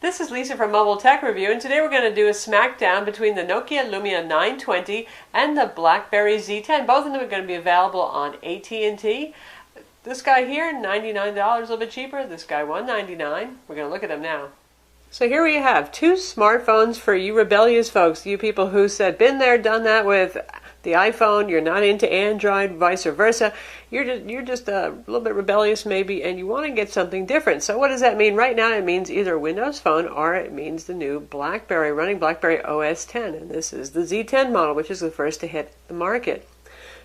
This is Lisa from Mobile Tech Review, and today we're going to do a smackdown between the Nokia Lumia 920 and the BlackBerry Z10. Both of them are going to be available on AT&T. This guy here, $99, a little bit cheaper. This guy, $199. We're going to look at them now. So here we have two smartphones for you rebellious folks, you people who said, been there, done that with the iPhone, you're not into Android, vice versa. You're just a little bit rebellious maybe, and you want to get something different. So what does that mean? Right now it means either a Windows Phone or it means the new BlackBerry running BlackBerry OS 10. And this is the Z10 model, which is the first to hit the market.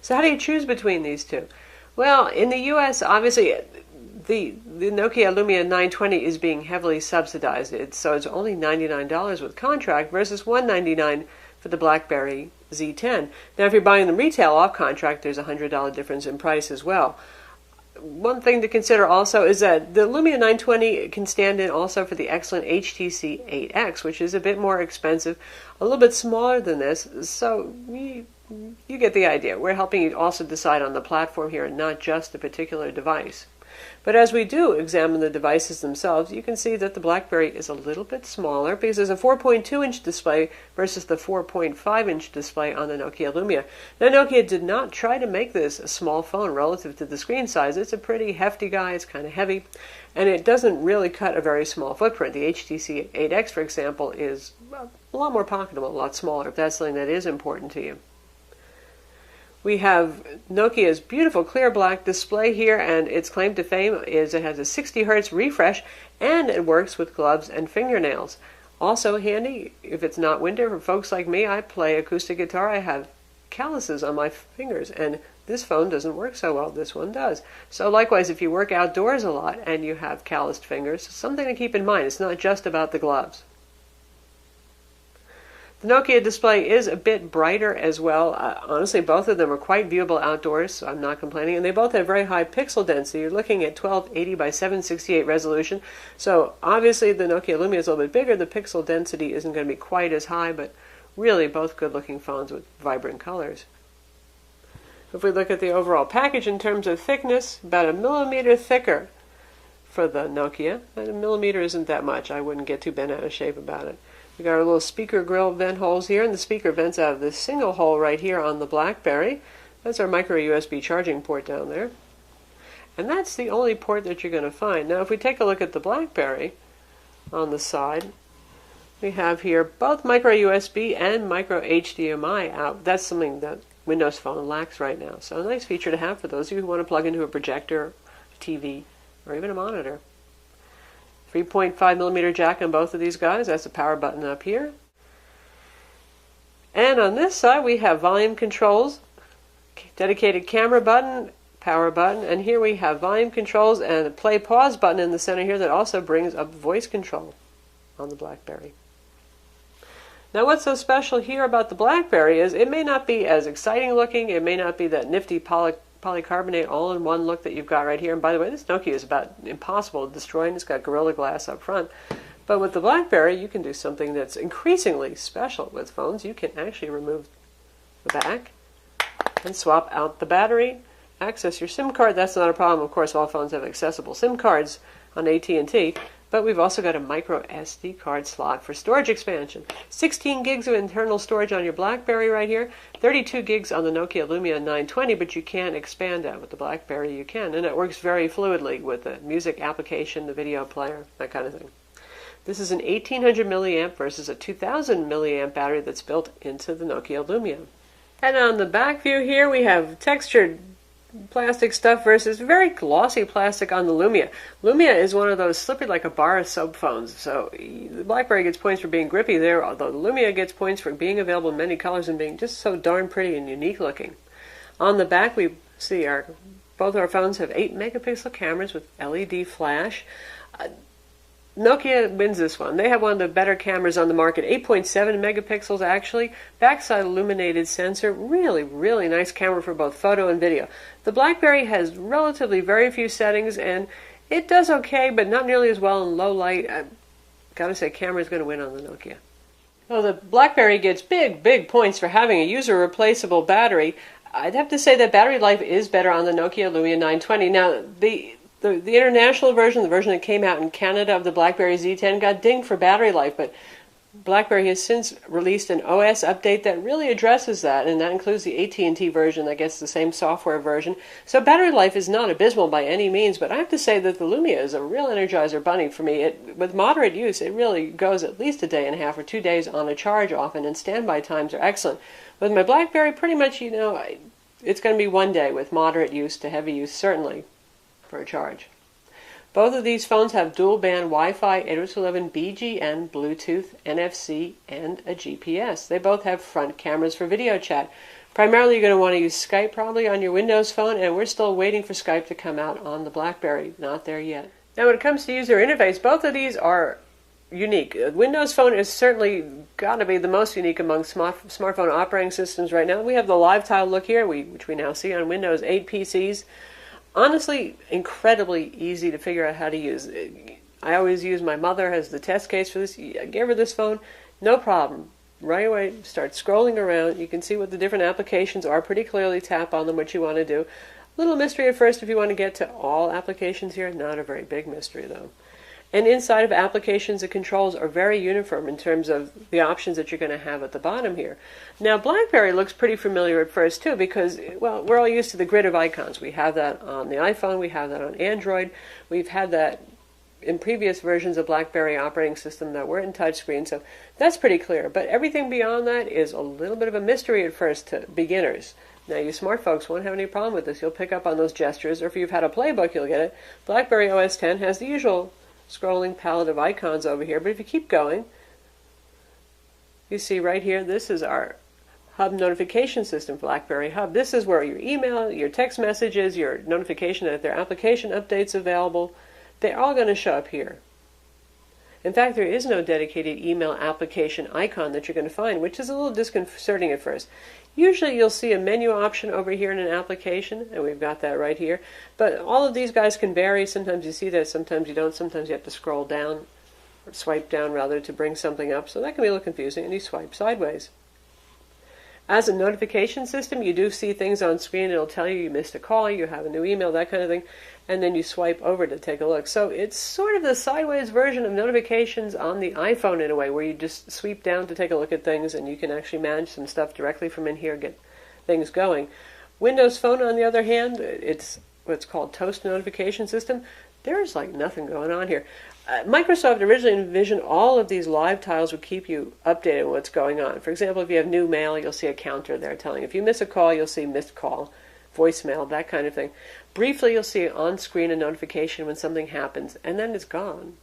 So how do you choose between these two? Well, in the US, obviously, the Nokia Lumia 920 is being heavily subsidized. So it's only $99 with contract versus $199 for the BlackBerry Z10. Now, if you're buying them retail off contract, there's a $100 difference in price as well. One thing to consider also is that the Lumia 920 can stand in also for the excellent HTC 8X, which is a bit more expensive, a little bit smaller than this. So you get the idea. We're helping you also decide on the platform here and not just the particular device. But as we do examine the devices themselves, you can see that the BlackBerry is a little bit smaller because there's a 4.2-inch display versus the 4.5-inch display on the Nokia Lumia. Now, Nokia did not try to make this a small phone relative to the screen size. It's a pretty hefty guy. It's kind of heavy, and it doesn't really cut a very small footprint. The HTC 8X, for example, is a lot more pocketable, a lot smaller, if that's something that is important to you. We have Nokia's beautiful clear black display here, and its claim to fame is it has a 60 Hz refresh, and it works with gloves and fingernails. Also handy if it's not winter for folks like me. I play acoustic guitar. I have calluses on my fingers, and this phone doesn't work so well. This one does. So likewise, if you work outdoors a lot and you have calloused fingers, something to keep in mind. It's not just about the gloves. The Nokia display is a bit brighter as well. Honestly, both of them are quite viewable outdoors, so I'm not complaining. And they both have very high pixel density. You're looking at 1280 by 768 resolution. So obviously the Nokia Lumia is a little bit bigger. The pixel density isn't going to be quite as high, but really both good-looking phones with vibrant colors. If we look at the overall package in terms of thickness, about 1 millimeter thicker for the Nokia. And 1 millimeter isn't that much. I wouldn't get too bent out of shape about it. We got our little speaker grill vent holes here, and the speaker vents out of this single hole right here on the BlackBerry. That's our micro USB charging port down there. And that's the only port that you're going to find. Now, if we take a look at the BlackBerry on the side, we have here both micro USB and micro HDMI out. That's something that Windows Phone lacks right now. So a nice feature to have for those of you who want to plug into a projector, TV, or even a monitor. 3.5 millimeter jack on both of these guys. That's the power button up here. And on this side we have volume controls, dedicated camera button, power button, and here we have volume controls and a play pause button in the center here that also brings up voice control on the BlackBerry. Now what's so special here about the BlackBerry is it may not be as exciting looking, it may not be that nifty polycarbonate all-in-one look that you've got right here. And by the way, this Nokia is about impossible to destroy, and it's got Gorilla Glass up front. But with the BlackBerry, you can do something that's increasingly special with phones. You can actually remove the back and swap out the battery, access your SIM card. That's not a problem. Of course, all phones have accessible SIM cards on AT&T. But we've also got a micro SD card slot for storage expansion. 16 gigs of internal storage on your BlackBerry right here. 32 gigs on the Nokia Lumia 920, but you can't expand that with the BlackBerry. You can, and it works very fluidly with the music application, the video player, that kind of thing. This is an 1800 milliamp versus a 2000 milliamp battery that's built into the Nokia Lumia. And on the back view here, we have textured plastic stuff versus very glossy plastic on the Lumia. Lumia is one of those slippery like a bar of soap phones. So the BlackBerry gets points for being grippy there, although the Lumia gets points for being available in many colors and being just so darn pretty and unique looking. On the back we see both our phones have 8 megapixel cameras with LED flash. Nokia wins this one. They have one of the better cameras on the market, 8.7 megapixels actually. Backside illuminated sensor, really, really nice camera for both photo and video. The BlackBerry has relatively very few settings, and it does okay, but not nearly as well in low light. I've got to say, camera's going to win on the Nokia. Well, the BlackBerry gets big points for having a user-replaceable battery. I'd have to say that battery life is better on the Nokia Lumia 920. Now, the The international version, the version that came out in Canada of the BlackBerry Z10, got dinged for battery life, but BlackBerry has since released an OS update that really addresses that, and that includes the AT&T version that gets the same software version. So battery life is not abysmal by any means, but I have to say that the Lumia is a real Energizer bunny for me. With moderate use, it really goes at least a day and a half or 2 days on a charge often, and standby times are excellent. With my BlackBerry, pretty much, it's going to be 1 day with moderate use to heavy use, certainly, for a charge. Both of these phones have dual-band Wi-Fi 802.11 BGN, Bluetooth, NFC, and a GPS. They both have front cameras for video chat. Primarily, you're going to want to use Skype probably on your Windows phone, and we're still waiting for Skype to come out on the BlackBerry. Not there yet. Now, when it comes to user interface, both of these are unique. Windows Phone is certainly got to be the most unique among smartphone operating systems right now. We have the live tile look here, which we now see on Windows 8 PCs. Honestly, incredibly easy to figure out how to use. I always use my mother as the test case for this. I gave her this phone, no problem. Right away, start scrolling around. You can see what the different applications are. Pretty clearly tap on them, what you want to do. Little mystery at first if you want to get to all applications here. Not a very big mystery, though. And inside of applications, the controls are very uniform in terms of the options that you're going to have at the bottom here. Now, BlackBerry looks pretty familiar at first, too, because, well, we're all used to the grid of icons. We have that on the iPhone. We have that on Android. We've had that in previous versions of BlackBerry operating system that were in touchscreen, so that's pretty clear. But everything beyond that is a little bit of a mystery at first to beginners. Now, you smart folks won't have any problem with this. You'll pick up on those gestures, or if you've had a playbook, you'll get it. BlackBerry OS X has the usual scrolling palette of icons over here, but if you keep going, you see right here, this is our hub notification system, BlackBerry Hub. This is where your email, your text messages, your notification that there are application updates available, they're all going to show up here. In fact, there is no dedicated email application icon that you're going to find, which is a little disconcerting at first. Usually you'll see a menu option over here in an application, and we've got that right here. But all of these guys can vary. Sometimes you see that, sometimes you don't. Sometimes you have to scroll down, or swipe down rather, to bring something up. So that can be a little confusing, and you swipe sideways. As a notification system, you do see things on screen. It'll tell you missed a call, you have a new email, that kind of thing. And then you swipe over to take a look. So it's sort of the sideways version of notifications on the iPhone in a way, where you just sweep down to take a look at things, and you can actually manage some stuff directly from in here, get things going. Windows Phone, on the other hand, it's what's called Toast Notification System. There's like nothing going on here. Microsoft originally envisioned all of these live tiles would keep you updated on what's going on. For example, if you have new mail, you'll see a counter there telling you. If you miss a call, you'll see missed call, voicemail, that kind of thing. Briefly, you'll see on screen a notification when something happens, and then it's gone.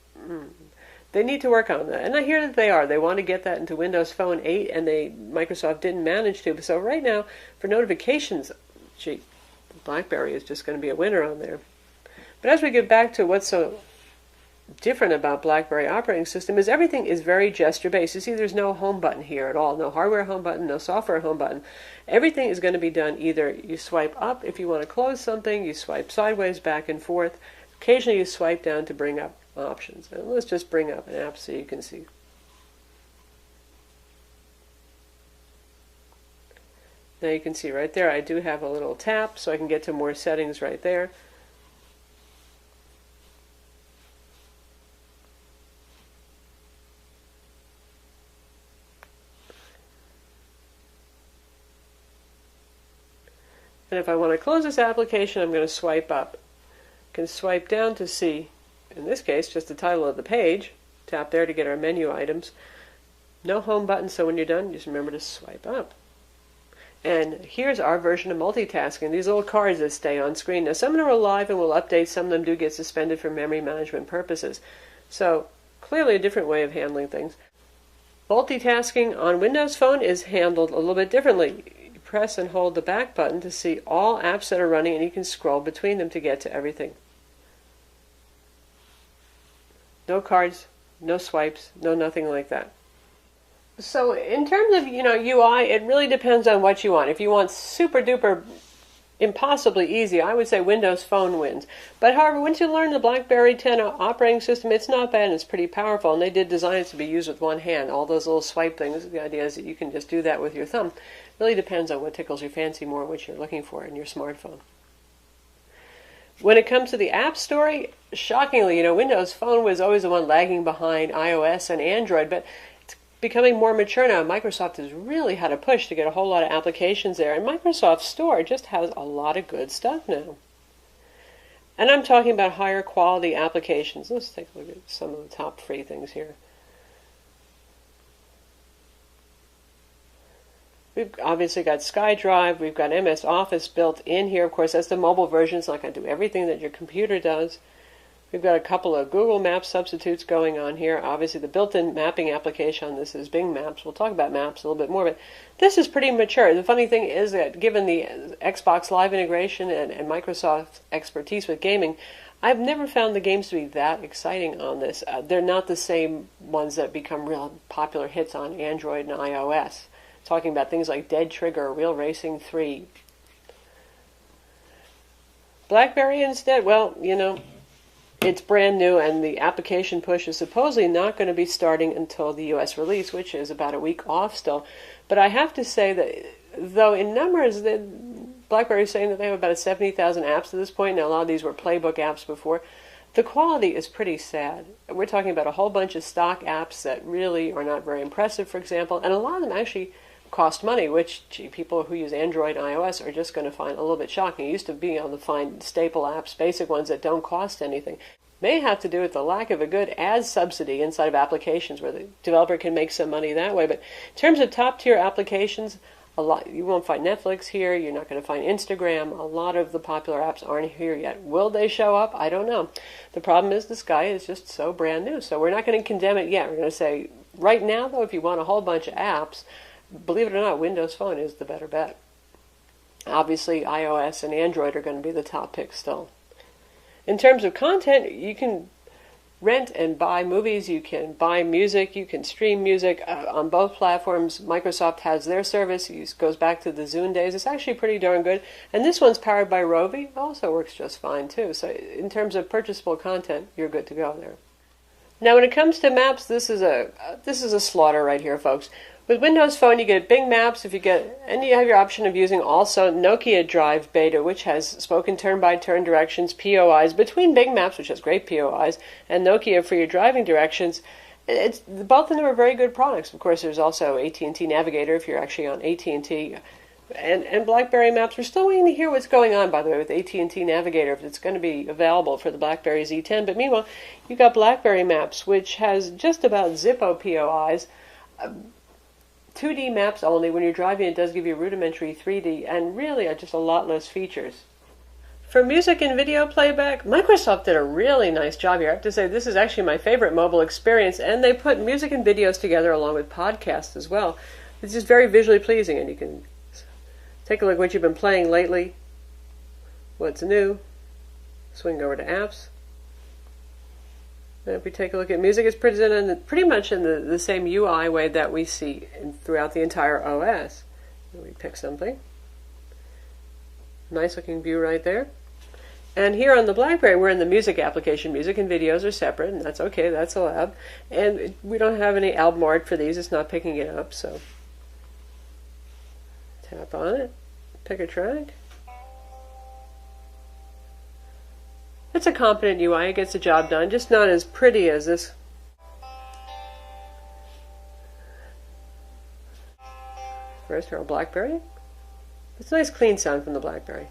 They need to work on that, and I hear that they are. They want to get that into Windows Phone 8, and Microsoft didn't manage to. So right now, for notifications, BlackBerry is just going to be a winner on there. But as we get back to what's so different about BlackBerry operating system is everything is very gesture-based. You see, there's no home button here at all. No hardware home button, no software home button. Everything is going to be done either you swipe up if you want to close something, you swipe sideways back and forth. Occasionally you swipe down to bring up options. And let's just bring up an app so you can see. Now you can see right there I do have a little tap so I can get to more settings right there. And if I want to close this application, I'm going to swipe up. I can swipe down to see, in this case, just the title of the page. Tap there to get our menu items. No home button, so when you're done, just remember to swipe up. And here's our version of multitasking, these little cards that stay on screen. Now, some of them are live and will update. Some of them do get suspended for memory management purposes. So, clearly a different way of handling things. Multitasking on Windows Phone is handled a little bit differently. Press and hold the back button to see all apps that are running, and you can scroll between them to get to everything. No cards, no swipes, no nothing like that. So in terms of UI, it really depends on what you want. If you want super duper impossibly easy, I would say Windows Phone wins. But however, once you learn the BlackBerry 10 operating system, it's not bad and it's pretty powerful, and they did design it to be used with one hand. All those little swipe things, the idea is that you can just do that with your thumb. Really depends on what tickles your fancy more, what you're looking for in your smartphone. When it comes to the App Store, shockingly, Windows Phone was always the one lagging behind iOS and Android, but it's becoming more mature now. Microsoft has really had a push to get a whole lot of applications there, and Microsoft Store just has a lot of good stuff now. And I'm talking about higher quality applications. Let's take a look at some of the top free things here. We've obviously got SkyDrive, we've got MS Office built in here. Of course, that's the mobile version. It's not going to do everything that your computer does. We've got a couple of Google Maps substitutes going on here. Obviously, the built-in mapping application on this is Bing Maps. We'll talk about Maps a little bit more, but this is pretty mature. The funny thing is that given the Xbox Live integration and Microsoft's expertise with gaming, I've never found the games to be that exciting on this. They're not the same ones that become real popular hits on Android and iOS. Talking about things like Dead Trigger, Real Racing 3. BlackBerry instead, well, it's brand new, and the application push is supposedly not going to be starting until the U.S. release, which is about a week off still. But I have to say that, though in numbers, BlackBerry is saying that they have about 70,000 apps at this point. Now, a lot of these were playbook apps before. The quality is pretty sad. We're talking about a whole bunch of stock apps that really are not very impressive, for example, and a lot of them actually cost money, which people who use Android and iOS are just going to find a little bit shocking. You used to be able to find staple apps, basic ones that don't cost anything. May have to do with the lack of a good ad subsidy inside of applications where the developer can make some money that way. But in terms of top-tier applications, you won't find Netflix here. You're not going to find Instagram. A lot of the popular apps aren't here yet. Will they show up? I don't know. The problem is this guy is just so brand new. So we're not going to condemn it yet. We're going to say, right now, though, if you want a whole bunch of apps, believe it or not, Windows Phone is the better bet. Obviously, iOS and Android are going to be the top picks still. In terms of content, you can rent and buy movies, you can buy music, you can stream music on both platforms. Microsoft has their service. It goes back to the Zune days. It's actually pretty darn good. And this one's powered by Rovi. It also works just fine, too. So in terms of purchasable content, you're good to go there. Now, when it comes to maps, this is a slaughter right here, folks. With Windows Phone, you get Bing Maps, and you have your option of using also Nokia Drive Beta, which has spoken turn-by-turn directions, POIs, between Bing Maps, which has great POIs, and Nokia for your driving directions. Both of them are very good products. Of course, there's also AT&T Navigator if you're actually on AT&T, and BlackBerry Maps. We're still waiting to hear what's going on, by the way, with AT&T Navigator, if it's going to be available for the BlackBerry Z10. But meanwhile, you've got BlackBerry Maps, which has just about Zippo POIs, 2D maps only. When you're driving, it does give you rudimentary 3D, and really just a lot less features. For music and video playback, Microsoft did a really nice job here. I have to say, this is actually my favorite mobile experience, and they put music and videos together along with podcasts as well. It's just very visually pleasing, and you can take a look at what you've been playing lately, what's new, swing over to apps. And if we take a look at music, it's presented pretty much in the same UI way that we see throughout the entire OS. And we pick something. Nice looking view right there. And here on the BlackBerry, we're in the music application. Music and videos are separate, and that's okay, that's allowed. And we don't have any album art for these, it's not picking it up, so tap on it, pick a track. It's a competent UI, it gets the job done, just not as pretty as this. First, our BlackBerry. It's a nice clean sound from the BlackBerry.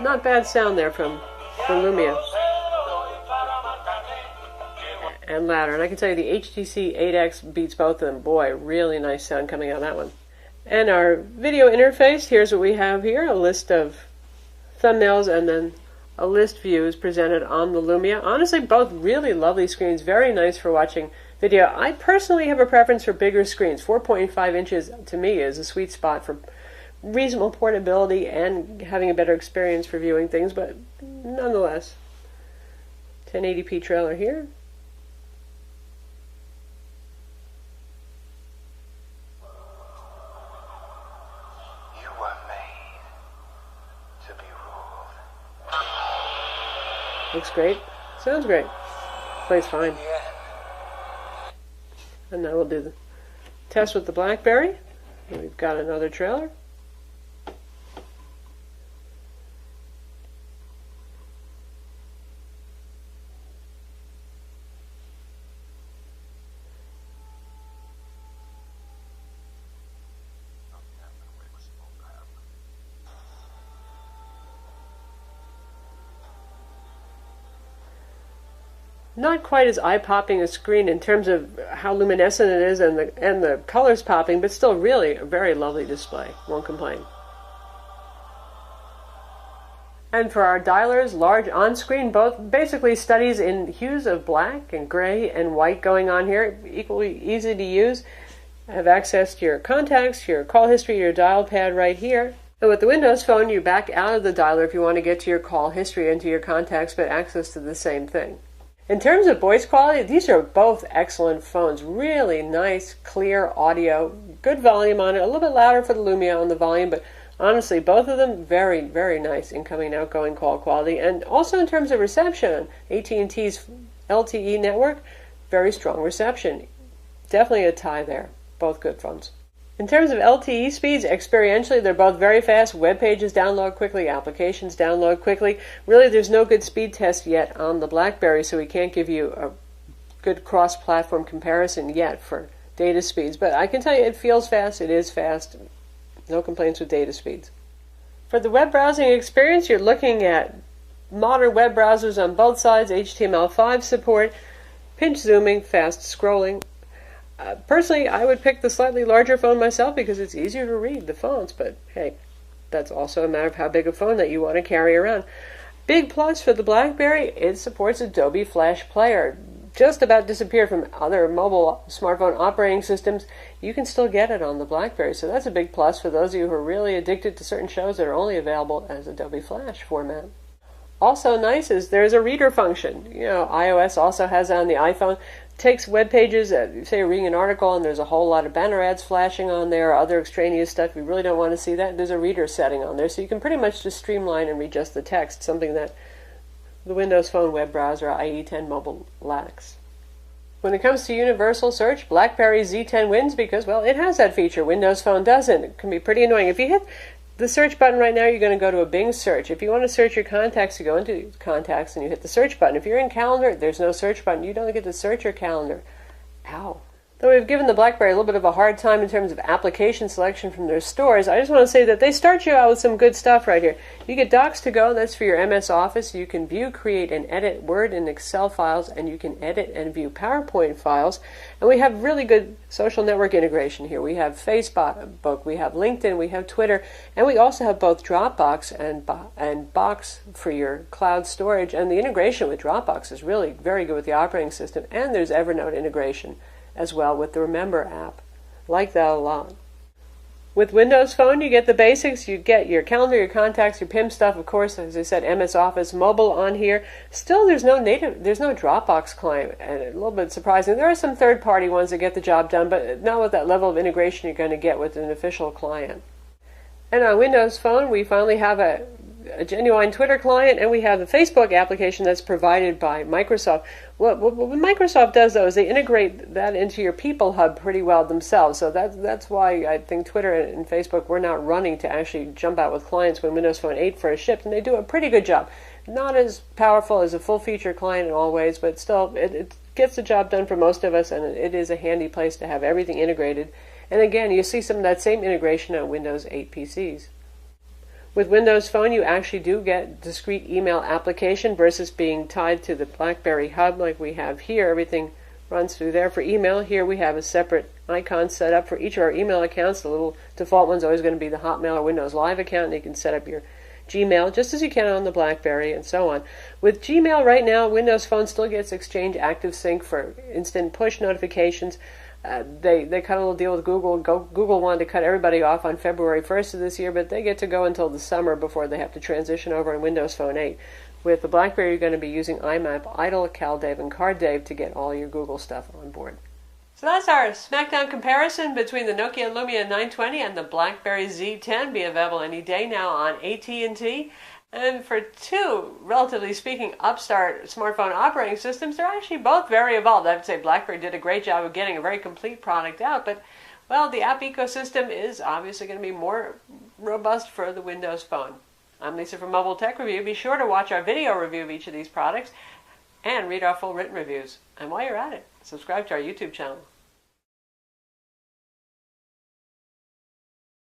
Not bad sound there from Lumia. And louder. And I can tell you the HTC 8X beats both of them. Boy, really nice sound coming out of that one. And our video interface, here's what we have here. A list of thumbnails and then a list view is presented on the Lumia. Honestly, both really lovely screens. Very nice for watching video. I personally have a preference for bigger screens. 4.5 inches to me is a sweet spot for reasonable portability and having a better experience for viewing things, but nonetheless. 1080p trailer here. Looks great. Sounds great. Plays fine. And then we'll do the test with the BlackBerry. We've got another trailer. Not quite as eye-popping a screen in terms of how luminescent it is and the colors popping, but still really a very lovely display. Won't complain. And for our dialers, large on-screen, both basically studies in hues of black and gray and white going on here, equally easy to use. Have access to your contacts, your call history, your dial pad right here. And with the Windows Phone, you back out of the dialer if you want to get to your call history and to your contacts, but access to the same thing. In terms of voice quality, these are both excellent phones. Really nice, clear audio, good volume on it, a little bit louder for the Lumia on the volume, but honestly, both of them very, very nice incoming, outgoing call quality. And also in terms of reception, AT&T's LTE network, very strong reception. Definitely a tie there. Both good phones. In terms of LTE speeds, experientially, they're both very fast. Web pages download quickly, applications download quickly. Really, there's no good speed test yet on the BlackBerry, so we can't give you a good cross-platform comparison yet for data speeds. But I can tell you it feels fast, it is fast. No complaints with data speeds. For the web browsing experience, you're looking at modern web browsers on both sides, HTML5 support, pinch zooming, fast scrolling. Personally, I would pick the slightly larger phone myself because it's easier to read the fonts, but hey, that's also a matter of how big a phone that you want to carry around. Big plus for the BlackBerry, it supports Adobe Flash Player. Just about disappeared from other mobile smartphone operating systems. You can still get it on the BlackBerry, so that's a big plus for those of you who are really addicted to certain shows that are only available as Adobe Flash format. Also nice is there's a reader function. You know, iOS also has it on the iPhone. Takes web pages, say you're reading an article and there's a whole lot of banner ads flashing on there, or other extraneous stuff, you really don't want to see that, there's a reader setting on there, so you can pretty much just streamline and read just the text, something that the Windows Phone web browser, IE10 mobile, lacks. When it comes to universal search, BlackBerry Z10 wins because, well, it has that feature. Windows Phone doesn't. It can be pretty annoying. If you hit the search button right now, you're going to go to a Bing search. If you want to search your contacts, you go into contacts and you hit the search button. If you're in calendar, there's no search button. You don't get to search your calendar. Ow. Though we've given the BlackBerry a little bit of a hard time in terms of application selection from their stores, I just want to say that they start you out with some good stuff right here. You get Docs to Go, that's for your MS Office. You can view, create, and edit Word and Excel files, and you can edit and view PowerPoint files. And we have really good social network integration here. We have Facebook, we have LinkedIn, we have Twitter, and we also have both Dropbox and Box for your cloud storage. And the integration with Dropbox is really very good with the operating system, and there's Evernote integration as well with the Remember app. Like that a lot. With Windows Phone, you get the basics. You get your calendar, your contacts, your PIM stuff, of course, as I said, MS Office mobile on here. Still, there's no Dropbox client, and a little bit surprising. There are some third-party ones that get the job done, but not with that level of integration you're going to get with an official client. And on Windows Phone, we finally have a genuine Twitter client, and we have the Facebook application that's provided by Microsoft. What Microsoft does, though, is they integrate that into your People Hub pretty well themselves. So that's why I think Twitter and Facebook were not running to actually jump out with clients when Windows Phone 8 first shipped, and they do a pretty good job. Not as powerful as a full-feature client in all ways, but still, it gets the job done for most of us, and it is a handy place to have everything integrated. And again, you see some of that same integration on Windows 8 PCs. With Windows Phone, you actually do get discrete email application versus being tied to the BlackBerry hub like we have here. Everything runs through there for email. Here we have a separate icon set up for each of our email accounts. The little default one's always going to be the Hotmail or Windows Live account, and you can set up your Gmail just as you can on the BlackBerry and so on. With Gmail right now, Windows Phone still gets Exchange Active Sync for instant push notifications. They cut a little deal with Google. Google wanted to cut everybody off on February 1st of this year, but they get to go until the summer before they have to transition over on Windows Phone 8. With the BlackBerry, you're going to be using IMAP, Idle, CalDave, and CardDave to get all your Google stuff on board. So that's our Smackdown comparison between the Nokia Lumia 920 and the BlackBerry Z10. Be available any day now on AT&T. And for two, relatively speaking, upstart smartphone operating systems, they're actually both very evolved. I would say BlackBerry did a great job of getting a very complete product out, but, well, the app ecosystem is obviously going to be more robust for the Windows Phone. I'm Lisa from Mobile Tech Review. Be sure to watch our video review of each of these products and read our full written reviews. And while you're at it, subscribe to our YouTube channel.